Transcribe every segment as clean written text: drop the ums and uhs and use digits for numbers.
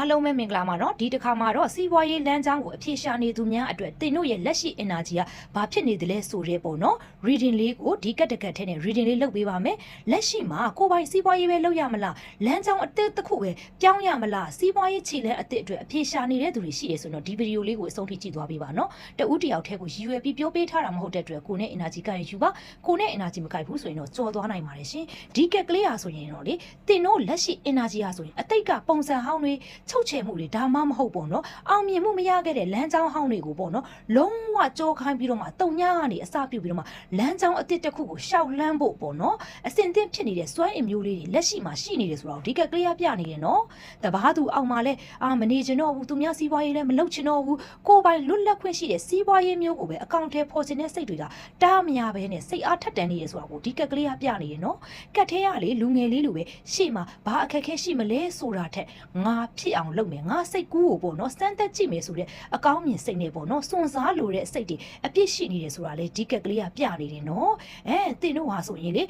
အားလုံးပဲမင်္ဂလာပါနော်ဒီတစ်ခါမှာတော့စီးပွားရေးလမ်းကြောင်းကိုအဖြေရှာနေသူများအတွက်တင်တို့ရဲ့လက်ရှိ energy ကဘာဖြစ်နေသလဲဆိုရဲပေါ့နော် reading လေးကိုဒီကတ်တကတ်ထဲနဲ့ reading လေးလုပ်ပေးပါမယ်လက်ရှိမှာကိုပိုင်စီးပွားရေးပဲလုပ်ရမလားလမ်းကြောင်းအသစ်တစ်ခုပဲပြောင်းရမလားစီးပွားရေးခြေလှမ်းအသစ်အတွက်အဖြေရှာနေတဲ့သူတွေရှိရဆိုတော့ဒီဗီဒီယိုလေးကိုအဆုံးထိကြည့်သွားပေးပါနော်တဦးတယောက်တည်းကိုရည်ရွယ်ပြီးပြောပေးထားတာမဟုတ်တဲ့အတွက်ကိုနဲ့ energy ကယူပါကိုနဲ့ energy မကိုက်ဘူးဆိုရင်တော့ကြော်သွားနိုင်ပါတယ်ရှင်ဒီကက်ကလေးဟာဆိုရင်တော့လေတင်တို့လက်ရှိ energy ဟာဆိုရင်အတိတ်ကပုံစံဟောင်းတွေချုပ်ချယ်မှုတွေဒါမှမဟုတ်ပေါ့နော်အောင်မြင်မှုမရခဲ့တဲ့လမ်းကြောင်းဟောင်းတွေကိုပေါ့နော်လုံးဝကြောခိုင်းပြီးတော့မှတုံညာကနေအစပြုပြီးတော့မှလမ်းကြောင်းအသစ်တစ်ခုကိုရှောက်လန်းဖို့ပေါ့နော်အစင်သင့်ဖြစ်နေတဲ့စွမ်းအင်မျိုးလေးတွေလက်ရှိမှာရှိနေတယ်ဆိုတော့ဒီကကလေးပြနေတယ်နော်တပားသူအောင်မှာလဲမနေချင်တော့ဘူးသူများစီးပွားရေးလည်းမလုပ်ချင်တော့ဘူးကိုယ်ပိုင်လွတ်လပ်ခွင့်ရှိတဲ့စီးပွားရေးမျိုးကိုပဲအကောင့်ထဲပေါ်ခြင်းတဲ့စိတ်တွေကတားမရပဲနဲ့စိတ်အားထက်တန်နေရဆိုတော့ဒီကကလေးပြနေတယ်နော်ကတ်ထဲရလေလူငယ်လေးလိုပဲရှေ့မှာဘာအခက်အခဲရှိမလဲဆိုတာထက်ငါဖြစ်အောင်လုပ်မယ်ငါစိတ်ကူးကိုပေါ့နော်စမ်းသက်ကြည့်မယ်ဆိုတဲ့အကောင်းမြင်စိတ်နဲ့ပေါ့နော်စွန့်စားလိုတဲ့စိတ်တွေအပြစ်ရှိနေတယ်ဆိုတာလေဒီကက်ကလေးပြနေတယ်နော်တင်တို့ဟာဆိုရင်လေ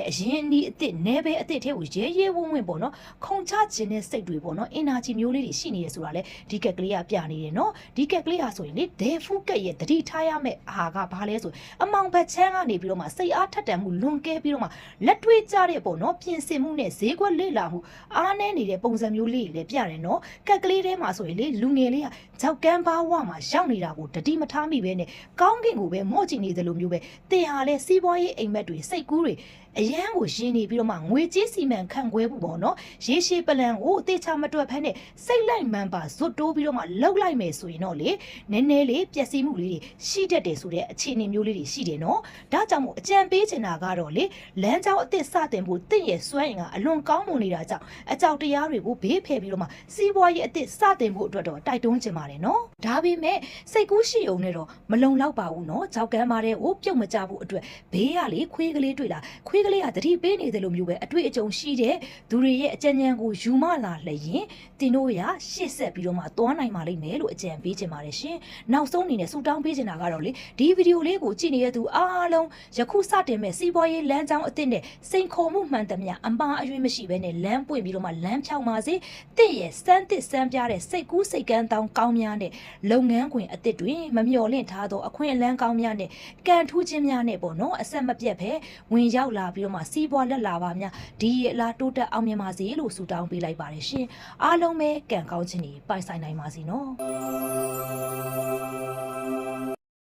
အရင်ဒီအစ်စ်နဲပဲအစ်စ်ထဲကိုရဲရဲဝံ့ဝံ့ပေါ့နော်ခုံချခြင်းတဲ့စိတ်တွေပေါ့နော် energy မျိုးလေးတွေရှိနေတယ်ဆိုတာလေဒီကက်ကလေးပြနေတယ်နော်ဒီကက်ကလေးဟာဆိုရင်လေဒေဖူကက်ရဲ့တတိထားရမယ့်အာကဘာလဲဆိုအမောင်ဘက်ချမ်းကနေပြီးတော့မှစိတ်အားထက်တန်မှုလွန်ကဲပြီးတော့မှလက်တွေ့ကြတဲ့ပေါ့နော်ပြင်ဆင်မှုနဲ့ဈေးကွက်လေ့လာမှုအားနည်းနေတဲ့ပုံစံမျိုးလေးတွေလည်းပြတယ်နော်ကက်ကလေးထဲမှာဆိုရင်လေလူငယ်လေးကဂျောက်ကန်းဘာဝမှာရောက်နေတာကိုတတိမထားမိပဲနဲ့ကောင်းကင်ကိုပဲမော့ကြည့်နေတယ်လို့မျိုးပဲတင်ဟာလဲစီးပွားရေးအိမ်မက်တွေစိတ်ကူးတွေအရန်ကိုရှင်းနေပြီးတော့မှငွေကြေးစီမံခန့်ခွဲမှုပေါ့နော်ရေရှည်ပလန်ကိုအသေးချမတွက်ဖက်နဲ့စိတ်လိုက်မှန်ပါဇွတ်တိုးပြီးတော့မှလှုပ်လိုက်မယ်ဆိုရင်တော့လေနည်းနည်းလေးပျက်စီးမှုလေးတွေရှိတတ်တယ်ဆိုတဲ့အခြေအနေမျိုးလေးတွေရှိတယ်နော်ဒါကြောင့်မို့အကြံပေးချင်တာကတော့လေလမ်းကြောင်းအသစ်စတင်ဖို့တင့်ရဲ့စွမ်းအင်ကအလွန်ကောင်းမွန်နေတာကြောင့်အကြောက်တရားတွေကိုဘေးဖယ်ပြီးတော့မှစီးပွားရေးအသစ်စတင်ဖို့အတွက်တော့တိုက်တွန်းချင်ပါတယ်နော်ဒါပေမဲ့စိတ်ကူးရှိအောင်နဲ့တော့မလုံလောက်ပါဘူးနော်ကြောက်ကမ်းမာတဲ့ကိုပြုတ်မကြဖို့အတွက်ဘေးကလေခွေးကလေးတွေ့လာခွေးကလေးကတတိပေးနေတယ်လို့မျိုးပဲအတွေ့အကြုံရှိတဲ့သူတွေရဲ့အကြံဉာဏ်ကိုယူမလာလျင်တင်တို့ရရှေ့ဆက်ပြီးတော့မှသွားနိုင်ပါလိမ့်မယ်လို့အကြံပေးချင်ပါတယ်ရှင်နောက်ဆုံးအနေနဲ့ဆူတောင်းပေးချင်တာကတော့လေဒီဗီဒီယိုလေးကိုကြည့်နေတဲ့သူအားလုံးယခုစတင်မဲ့စီးပွားရေးလမ်းကြောင်းအသစ်နဲ့စိန်ခေါ်မှုမှန်သမျှအမှားအယွင်းမရှိဘဲနဲ့လမ်းပွင့်ပြီးတော့မှလမ်းဖြောင်းပါစေတင့်ရဲ့စမ်းသစ်စမ်းပြတဲ့စိတ်ကူးစိတ်ကန်းတောင်းကောင်းများနဲ့လုပ်ငန်းခွင်အသစ်တွေမမျှော်လင့်ထားသောအခွင့်အလမ်းကောင်းများနဲ့ကံထူးခြင်းများနဲ့ပေါ့နော်အဆက်မပြတ်ပဲဝင်ရောက်လာပြီးတော့မှစီးပွားလက်လာပါများဒီအလားတိုးတက်အောင်မြင်ပါစေလို့ဆုတောင်းပေးလိုက်ပါတယ်ရှင်အားလုံးပဲကံကောင်းခြင်းတွေပိုင်ဆိုင်နိုင်ပါစေနော်